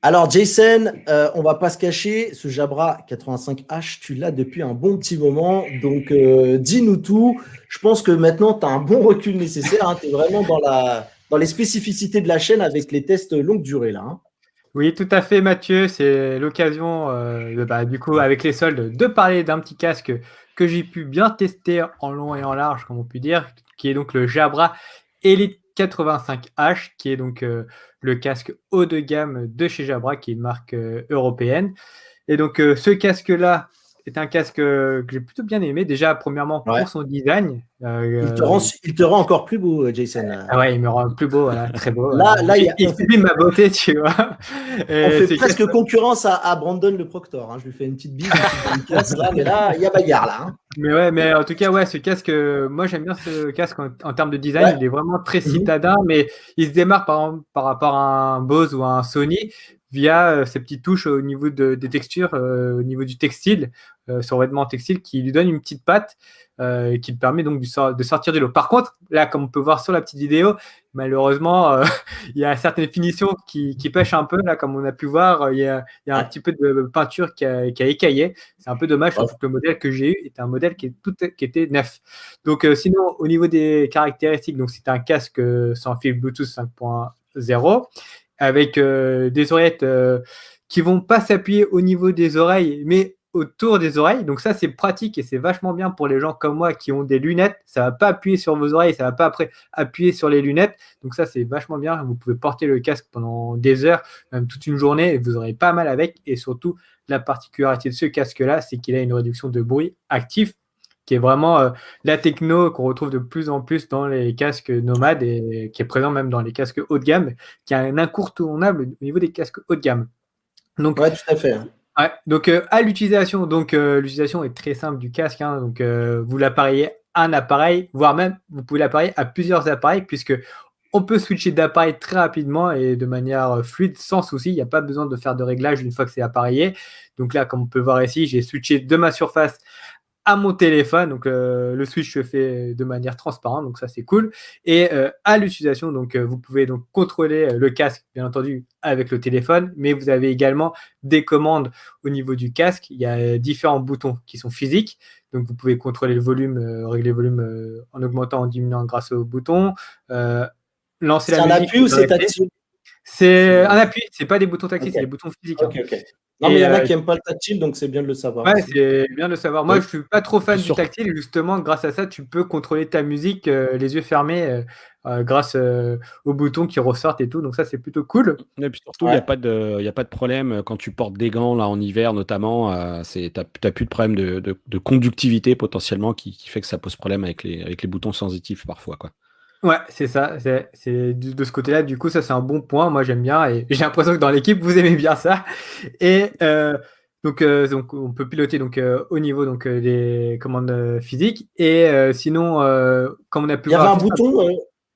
Alors, Jason, on va pas se cacher, ce Jabra 85H, tu l'as depuis un bon petit moment. Donc, dis-nous tout. Je pense que maintenant, tu as un bon recul nécessaire. Hein. Tu es vraiment dans les spécificités de la chaîne avec les tests longue durée. Là, hein. Oui, tout à fait, Mathieu. C'est l'occasion, du coup, avec les soldes, de parler d'un petit casque que j'ai pu bien tester en long et en large, comme on peut dire, qui est donc le Jabra Elite 85H, qui est donc le casque haut de gamme de chez Jabra, qui est une marque européenne. Et donc, ce casque-là est un casque que j'ai plutôt bien aimé. Déjà, premièrement, pour son design. Il te rend encore plus beau, Jason. Ah ouais, il me rend plus beau, voilà, très beau. Là, il sublime ma beauté, tu vois. On fait presque concurrence à Brandon le Proctor. Hein. Je lui fais une petite bise, là, mais là, il y a bagarre là. Hein. Mais en tout cas, ouais, ce casque, moi j'aime bien ce casque en termes de design. Ouais. Il est vraiment très citadin, mais il se démarque par rapport à un Bose ou à un Sony via ces petites touches au niveau des textures, au niveau du textile, son vêtement textile qui lui donne une petite patte qui te permet donc de sortir du lot. Par contre, là, comme on peut voir sur la petite vidéo, malheureusement, il y a certaines finitions qui pêchent un peu. Là, comme on a pu voir, il y a un petit peu de peinture qui a écaillé. C'est un peu dommage, surtout que le modèle que j'ai eu était un modèle qui était neuf. Donc, sinon, au niveau des caractéristiques, donc c'est un casque sans fil Bluetooth 5.0 avec des oreillettes qui vont pas s'appuyer au niveau des oreilles, mais autour des oreilles. Donc ça, c'est pratique et c'est vachement bien pour les gens comme moi qui ont des lunettes. Ça va pas appuyer sur vos oreilles, ça va pas après appuyer sur les lunettes. Donc ça, c'est vachement bien. Vous pouvez porter le casque pendant des heures, même toute une journée, et vous aurez pas mal avec. Et surtout, la particularité de ce casque-là, c'est qu'il a une réduction de bruit actif, qui est vraiment la techno qu'on retrouve de plus en plus dans les casques nomades et qui est présent même dans les casques haut de gamme, qui a un incontournable au niveau des casques haut de gamme. Donc, ouais, tout à fait. Ouais, donc à l'utilisation, l'utilisation est très simple du casque. Hein, donc vous l'appareillez à un appareil, voire même vous pouvez l'appareiller à plusieurs appareils, puisque on peut switcher d'appareil très rapidement et de manière fluide, sans souci. Il n'y a pas besoin de faire de réglage une fois que c'est appareillé. Donc là, comme on peut voir ici, j'ai switché de ma surface à mon téléphone, donc le switch se fait de manière transparente, donc ça c'est cool. Et à l'utilisation, donc vous pouvez donc contrôler le casque, bien entendu, avec le téléphone, mais vous avez également des commandes au niveau du casque. Il y a différents boutons qui sont physiques, donc vous pouvez contrôler le volume, régler le volume en augmentant, en diminuant grâce au bouton. Lancer la musique. C'est un appui ou c'est tactile? C'est un appui, c'est pas des boutons tactiles, c'est des boutons physiques. Ok. Non, mais il y en a qui n'aiment pas le tactile, donc c'est bien de le savoir. Ouais, c'est bien de le savoir. Moi, je suis pas trop fan du tactile. Justement, grâce à ça, tu peux contrôler ta musique les yeux fermés grâce aux boutons qui ressortent et tout. Donc ça, c'est plutôt cool. Et puis surtout, il n'y a pas de problème quand tu portes des gants là en hiver notamment. Tu n'as plus de problème de conductivité potentiellement qui fait que ça pose problème avec les boutons sensitifs parfois, quoi. Ouais, c'est ça. C'est de ce côté-là. Du coup, ça, c'est un bon point. Moi, j'aime bien et j'ai l'impression que dans l'équipe, vous aimez bien ça. Et donc, on peut piloter au niveau des commandes physiques. Et sinon, comme on a pu voir. Il y avait un bouton.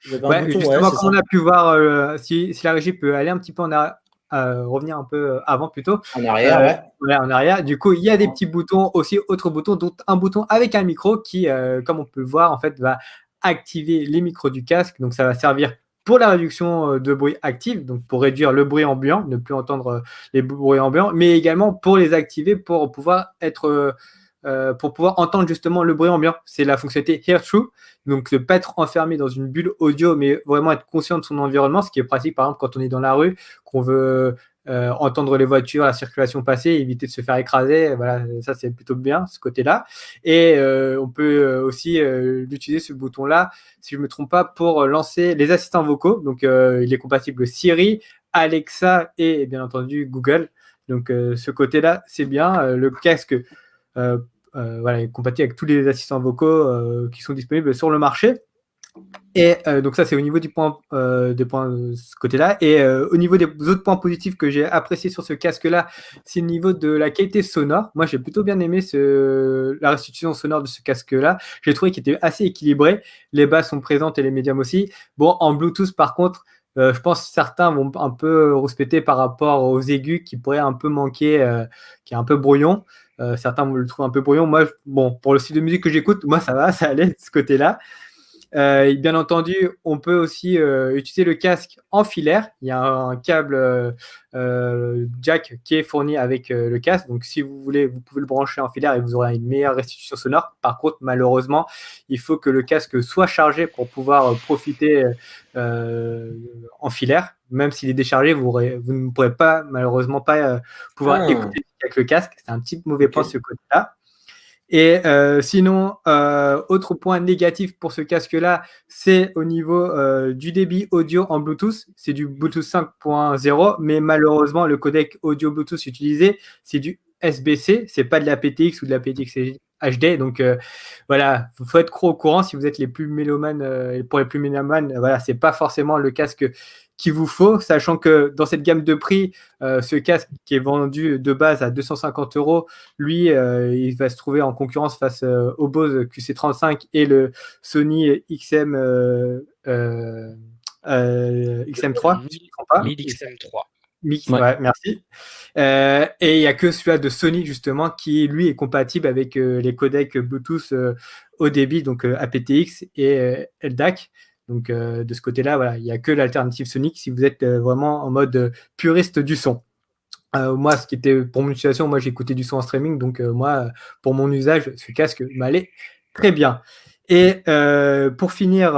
Justement, comme on a pu voir, si la régie peut aller un petit peu revenir un peu avant plutôt. En arrière, en arrière. Du coup, il y a des petits boutons aussi, autres boutons, dont un bouton avec un micro qui, comme on peut voir, en fait, va activer les micros du casque. Donc, ça va servir pour la réduction de bruit actif, donc pour réduire le bruit ambiant, ne plus entendre les bruits ambiants, mais également pour les activer pour pouvoir entendre justement le bruit ambiant. C'est la fonctionnalité Hear True, donc ne pas être enfermé dans une bulle audio, mais vraiment être conscient de son environnement, ce qui est pratique par exemple quand on est dans la rue, qu'on veut entendre les voitures, la circulation passer, éviter de se faire écraser. Voilà, ça c'est plutôt bien ce côté-là. Et on peut aussi l'utiliser ce bouton-là, si je ne me trompe pas, pour lancer les assistants vocaux. Donc il est compatible Siri, Alexa et bien entendu Google. Donc ce côté-là, c'est bien. Le casque est compatible avec tous les assistants vocaux qui sont disponibles sur le marché. Et donc ça, c'est au niveau des points de ce côté-là. Et au niveau des autres points positifs que j'ai appréciés sur ce casque-là, c'est le niveau de la qualité sonore. Moi, j'ai plutôt bien aimé la restitution sonore de ce casque-là. J'ai trouvé qu'il était assez équilibré. Les basses sont présentes et les médiums aussi. Bon, en Bluetooth, par contre, Je pense que certains vont un peu rouspéter par rapport aux aigus qui pourraient un peu manquer, qui est un peu brouillon. Certains vont le trouver un peu brouillon. Moi, bon, pour le style de musique que j'écoute, moi ça va, ça allait de ce côté-là. Et bien entendu, on peut aussi utiliser le casque en filaire. Il y a un câble jack qui est fourni avec le casque. Donc, si vous voulez, vous pouvez le brancher en filaire et vous aurez une meilleure restitution sonore. Par contre, malheureusement, il faut que le casque soit chargé pour pouvoir profiter en filaire. Même s'il est déchargé, vous ne pourrez pas, malheureusement, pas pouvoir écouter avec le casque. C'est un petit mauvais point de ce côté-là. Et sinon, autre point négatif pour ce casque-là, c'est au niveau du débit audio en Bluetooth. C'est du Bluetooth 5.0, mais malheureusement, le codec audio Bluetooth utilisé, c'est du SBC. C'est pas de la PTX ou de la PTX HD. Donc voilà, il faut être au courant si vous êtes les plus mélomanes. Pour les plus mélomanes, voilà, c'est pas forcément le casque qu'il vous faut, sachant que dans cette gamme de prix, ce casque qui est vendu de base à 250 €, lui, il va se trouver en concurrence face au Bose QC35 et le Sony XM3, si je ne me trompe pas. XM3. Ouais, merci. Et il n'y a que celui-là de Sony, justement, qui, lui, est compatible avec les codecs Bluetooth haut débit, donc aptX et LDAC. Donc, de ce côté-là, voilà, il n'y a que l'alternative Sonic si vous êtes vraiment en mode puriste du son. Moi, ce qui était pour mon utilisation, moi, j'écoutais du son en streaming. Donc, moi, pour mon usage, ce casque m'allait très bien. Et pour finir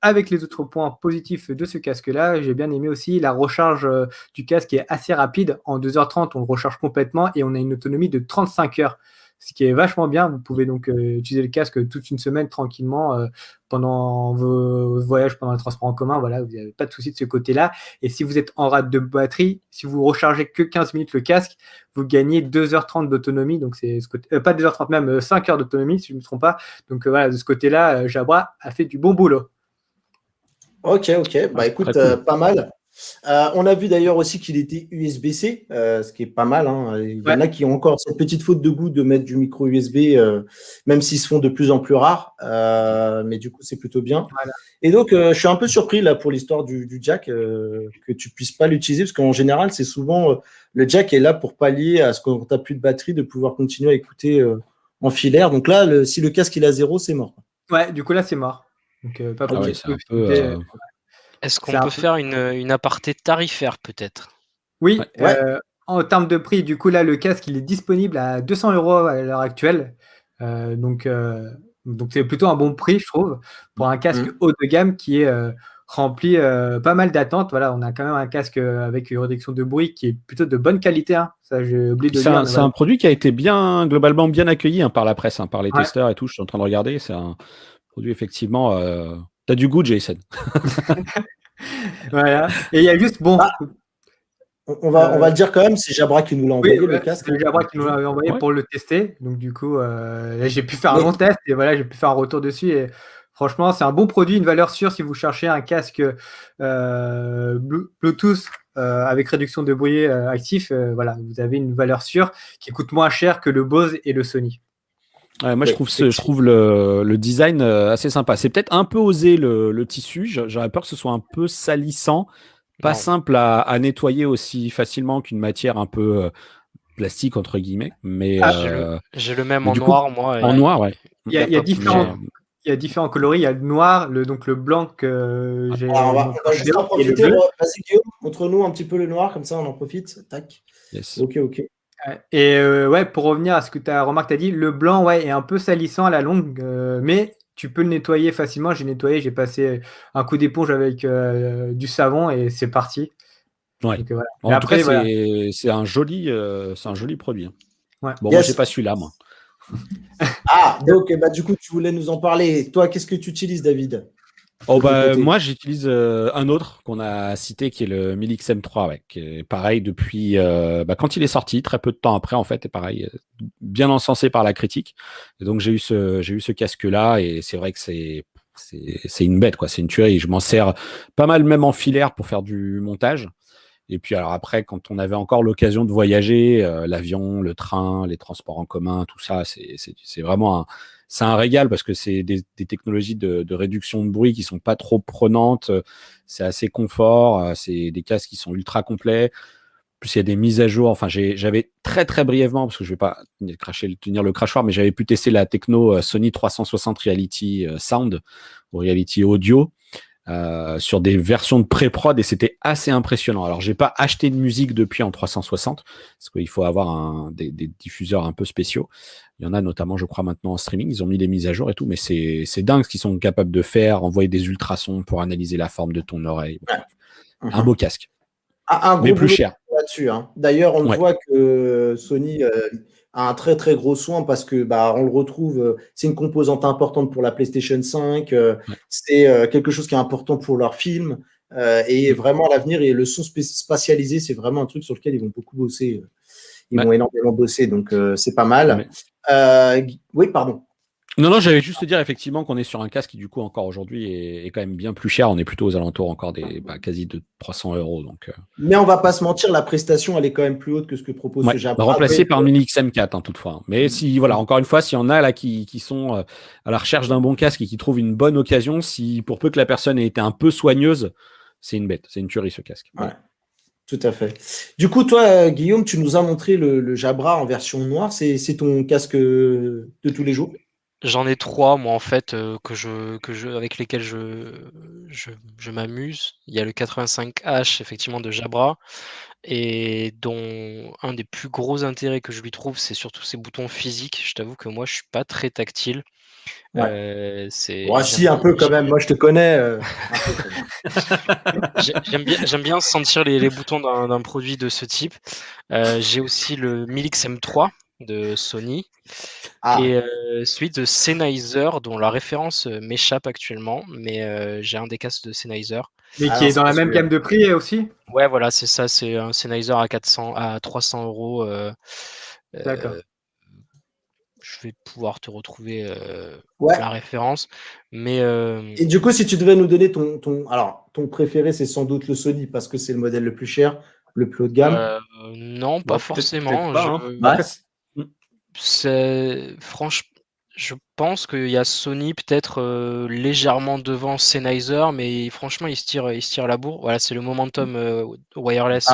avec les autres points positifs de ce casque-là, j'ai bien aimé aussi la recharge du casque qui est assez rapide. En 2h30, on le recharge complètement et on a une autonomie de 35 heures. Ce qui est vachement bien. Vous pouvez donc utiliser le casque toute une semaine tranquillement pendant vos voyages, pendant le transport en commun. Voilà, vous n'avez pas de souci de ce côté-là. Et si vous êtes en rate de batterie, si vous rechargez que 15 minutes le casque, vous gagnez 2h30 d'autonomie. Donc, c'est ce côté, pas 2h30, même 5 heures d'autonomie, si je ne me trompe pas. Donc, voilà, de ce côté-là, Jabra a fait du bon boulot. Ok. Bah écoute, cool. Pas mal. On a vu d'ailleurs aussi qu'il était USB-C, ce qui est pas mal. Hein. Il y en a qui ont encore cette petite faute de goût de mettre du micro USB, même s'ils se font de plus en plus rares. Mais du coup, c'est plutôt bien. Voilà. Et donc, je suis un peu surpris là pour l'histoire du jack, que tu puisses pas l'utiliser, parce qu'en général, c'est souvent le jack est là pour pallier à ce qu'on n'a plus de batterie, de pouvoir continuer à écouter en filaire. Donc là, si le casque il a 0, c'est mort. Ouais, du coup là, c'est mort. Donc, pas pour c'est un peu. Est-ce qu'on peut faire une aparté tarifaire peut-être? Oui, en termes de prix, du coup là le casque il est disponible à 200 € à l'heure actuelle, donc c'est plutôt un bon prix je trouve pour un casque haut de gamme qui est rempli pas mal d'attentes. Voilà, on a quand même un casque avec une réduction de bruit qui est plutôt de bonne qualité. Hein. Ça, j'ai oublié de dire. C'est un produit qui a été globalement bien accueilli par la presse, par les testeurs et tout. Je suis en train de regarder. C'est un produit effectivement. T'as du goût, Jason. Voilà. Et il y a juste on va le dire quand même, c'est Jabra qui nous l'a envoyé, le casque. C'est Jabra qui nous l'a envoyé pour le tester. Donc du coup, j'ai pu faire un long test et voilà, j'ai pu faire un retour dessus. Et franchement, c'est un bon produit, une valeur sûre si vous cherchez un casque Bluetooth avec réduction de bruit actif. Voilà, vous avez une valeur sûre qui coûte moins cher que le Bose et le Sony. Ouais, moi, je trouve le design assez sympa. C'est peut-être un peu osé le tissu. J'aurais peur que ce soit un peu salissant, pas simple à nettoyer aussi facilement qu'une matière un peu plastique, entre guillemets. Mais j'ai le même en noir, moi. En noir, ouais. Il y a différents coloris. Il y a le noir, donc le blanc que j'ai. On va juste en profiter. Vas-y, Guillaume, montre-nous un petit peu le noir, comme ça on en profite. Tac. Yes. Ok. Et pour revenir à ce que tu as dit, le blanc est un peu salissant à la longue, mais tu peux le nettoyer facilement. J'ai nettoyé, j'ai passé un coup d'éponge avec du savon et c'est parti. Ouais. Donc, voilà. En tout cas, c'est un joli produit. Hein. Ouais. Bon, moi, j'ai pas celui-là, moi. Donc du coup, tu voulais nous en parler. Toi, qu'est-ce que tu utilises, David? Moi, j'utilise un autre qu'on a cité qui est le Mille XM3, qui est pareil depuis quand il est sorti, très peu de temps après en fait, et pareil, bien encensé par la critique. Et donc j'ai eu ce casque-là et c'est vrai que c'est une bête, quoi. C'est une tuerie. Je m'en sers pas mal même en filaire pour faire du montage. Et puis alors après, quand on avait encore l'occasion de voyager, l'avion, le train, les transports en commun, tout ça, c'est vraiment c'est un régal parce que c'est des technologies de réduction de bruit qui sont pas trop prenantes. C'est assez confort. C'est des casques qui sont ultra complets. Plus il y a des mises à jour. Enfin, j'avais très très brièvement, parce que je vais pas tenir le crachoir, mais j'avais pu tester la techno Sony 360 Reality Sound ou Reality Audio sur des versions de pré-prod et c'était assez impressionnant. Alors, j'ai pas acheté de musique depuis en 360 parce qu'il faut avoir des diffuseurs un peu spéciaux. Il y en a notamment, je crois, maintenant en streaming. Ils ont mis des mises à jour et tout, mais c'est dingue ce qu'ils sont capables de faire, envoyer des ultrasons pour analyser la forme de ton oreille. Un beau casque. Un gros mais plus cher là-dessus. Hein. D'ailleurs, on voit que Sony a un très très gros soin parce que on le retrouve. C'est une composante importante pour la PlayStation 5. C'est quelque chose qui est important pour leurs films. Et vraiment, à l'avenir, et le son spatialisé, c'est vraiment un truc sur lequel ils vont beaucoup bosser. Ils vont énormément bosser, donc c'est pas mal. Oui, pardon. Non, j'allais juste te dire effectivement qu'on est sur un casque qui, du coup, encore aujourd'hui, est quand même bien plus cher. On est plutôt aux alentours encore des quasi de 300 €. Donc, Mais on va pas se mentir, la prestation, elle est quand même plus haute que ce que propose ce Jabra. Remplacé par Mini XM4, toutefois. Mais si, voilà, encore une fois, s'il y en a là qui sont à la recherche d'un bon casque et qui trouvent une bonne occasion, si pour peu que la personne ait été un peu soigneuse, c'est une bête, c'est une tuerie ce casque. Ouais. Tout à fait. Du coup, toi, Guillaume, tu nous as montré le Jabra en version noire. C'est ton casque de tous les jours? J'en ai 3, moi, en fait, avec lesquels je m'amuse. Il y a le 85H, effectivement, de Jabra, et dont un des plus gros intérêts que je lui trouve, c'est surtout ses boutons physiques. Je t'avoue que moi, je suis pas très tactile. Si, un peu quand même. Moi, je te connais. J'aime bien sentir les boutons d'un produit de ce type. J'ai aussi le Milix M3 de Sony et celui de Sennheiser, dont la référence m'échappe actuellement, mais j'ai un des casques de Sennheiser. Mais qui est dans la même gamme de prix aussi? Ouais, voilà, c'est ça, c'est un Sennheiser à 300 €. D'accord. Je vais pouvoir te retrouver la référence. Mais Et du coup, si tu devais nous donner ton préféré, c'est sans doute le Sony parce que c'est le modèle le plus cher, le plus haut de gamme. Non, pas forcément. Franchement, je pense qu'il y a Sony peut-être légèrement devant Sennheiser, mais franchement, il se tire la bourre. Voilà, c'est le Momentum wireless.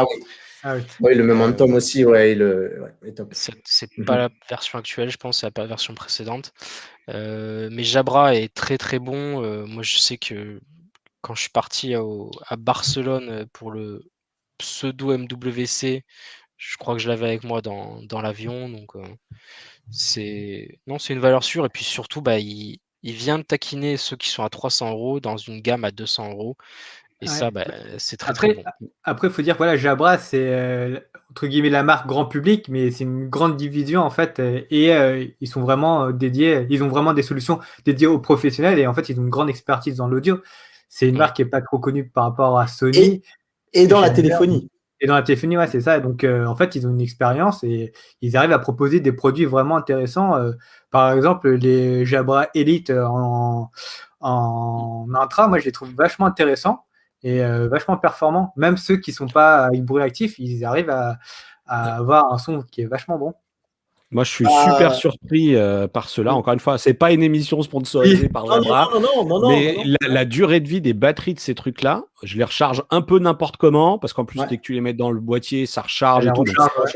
Oui, le Momentum aussi, est top. C'est pas la version actuelle, je pense, c'est pas la version précédente. Mais Jabra est très très bon. Moi, je sais que quand je suis parti à Barcelone pour le pseudo MWC, je crois que je l'avais avec moi dans l'avion. Donc, c'est une valeur sûre. Et puis surtout, il vient de taquiner ceux qui sont à 300 € dans une gamme à 200 €. Et ça, c'est très très bon. Après, il faut dire que voilà, Jabra, c'est entre guillemets la marque grand public, mais c'est une grande division en fait. Et ils sont vraiment dédiés, ils ont vraiment des solutions dédiées aux professionnels. Et en fait, ils ont une grande expertise dans l'audio. C'est une marque qui n'est pas trop connue par rapport à Sony. Et dans la téléphonie. Et dans la téléphonie, ouais, c'est ça. Donc, en fait, ils ont une expérience et ils arrivent à proposer des produits vraiment intéressants. Par exemple, les Jabra Elite en intra, moi, je les trouve vachement intéressants et vachement performants. Même ceux qui ne sont pas avec bruit actif, ils arrivent à avoir un son qui est vachement bon. Moi, je suis super surpris par cela. Encore une fois, c'est pas une émission sponsorisée par Jabra, mais la durée de vie des batteries de ces trucs-là, je les recharge un peu n'importe comment, parce qu'en plus, dès que tu les mets dans le boîtier, ça recharge et tout.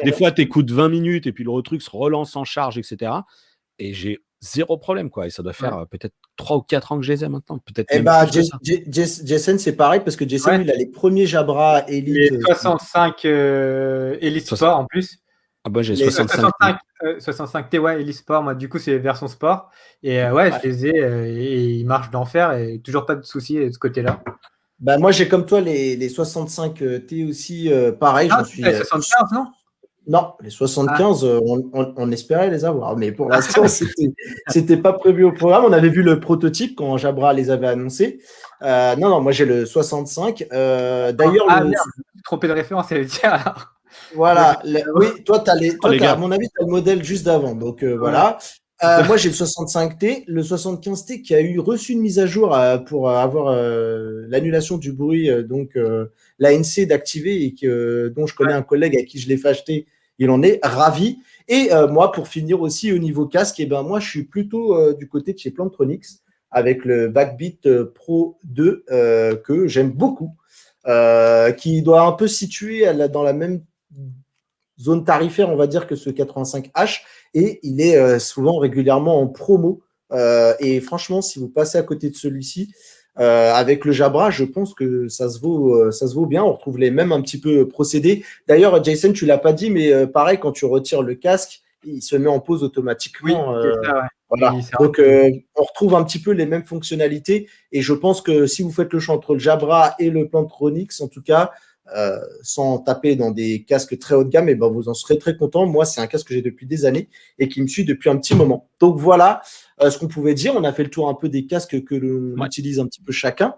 Des fois, tu écoutes 20 minutes et puis le truc se relance en charge, etc. Et j'ai zéro problème, quoi. Et ça doit faire peut-être 3 ou 4 ans que je les ai maintenant. Jason, c'est pareil, parce que Jason, il a les premiers Jabra Elite. Les 65 Elite Sport en plus. Ah bah j'ai 65 T, Elite Sport, moi du coup c'est version sport et je les ai et ils marchent d'enfer et toujours pas de soucis de ce côté-là. Moi j'ai comme toi les 65 T aussi, pareil. J'en suis. Les 75 non? Non, les 75 on espérait les avoir, mais pour l'instant c'était pas prévu au programme. On avait vu le prototype quand Jabra les avait annoncés. Non, moi j'ai le 65. D'ailleurs, trompé de référence, elle dire alors. Voilà, oui, toi, à mon avis, tu as le modèle juste d'avant. Donc, voilà. Moi, j'ai le 65T, le 75T qui a reçu une mise à jour pour avoir l'annulation du bruit, donc l'ANC d'activer et dont je connais un collègue à qui je l'ai fait acheter. Il en est ravi. Et moi, pour finir aussi au niveau casque, moi, je suis plutôt du côté de chez Plantronics avec le Backbeat Pro 2 que j'aime beaucoup, qui doit un peu se situer dans la même zone tarifaire, on va dire, que ce 85H, et il est souvent régulièrement en promo. Et franchement, si vous passez à côté de celui-ci, avec le Jabra, je pense que ça se vaut bien. On retrouve les mêmes un petit peu procédés. D'ailleurs, Jason, tu l'as pas dit, mais pareil, quand tu retires le casque, il se met en pause automatiquement. Oui, c'est ça, ouais. Voilà. Oui, c'est Donc, on retrouve un petit peu les mêmes fonctionnalités. Et je pense que si vous faites le choix entre le Jabra et le Plantronics, en tout cas, sans taper dans des casques très haut de gamme, vous en serez très content. Moi, c'est un casque que j'ai depuis des années et qui me suit depuis un petit moment. Donc voilà ce qu'on pouvait dire. On a fait le tour un peu des casques que l'on utilise un petit peu chacun.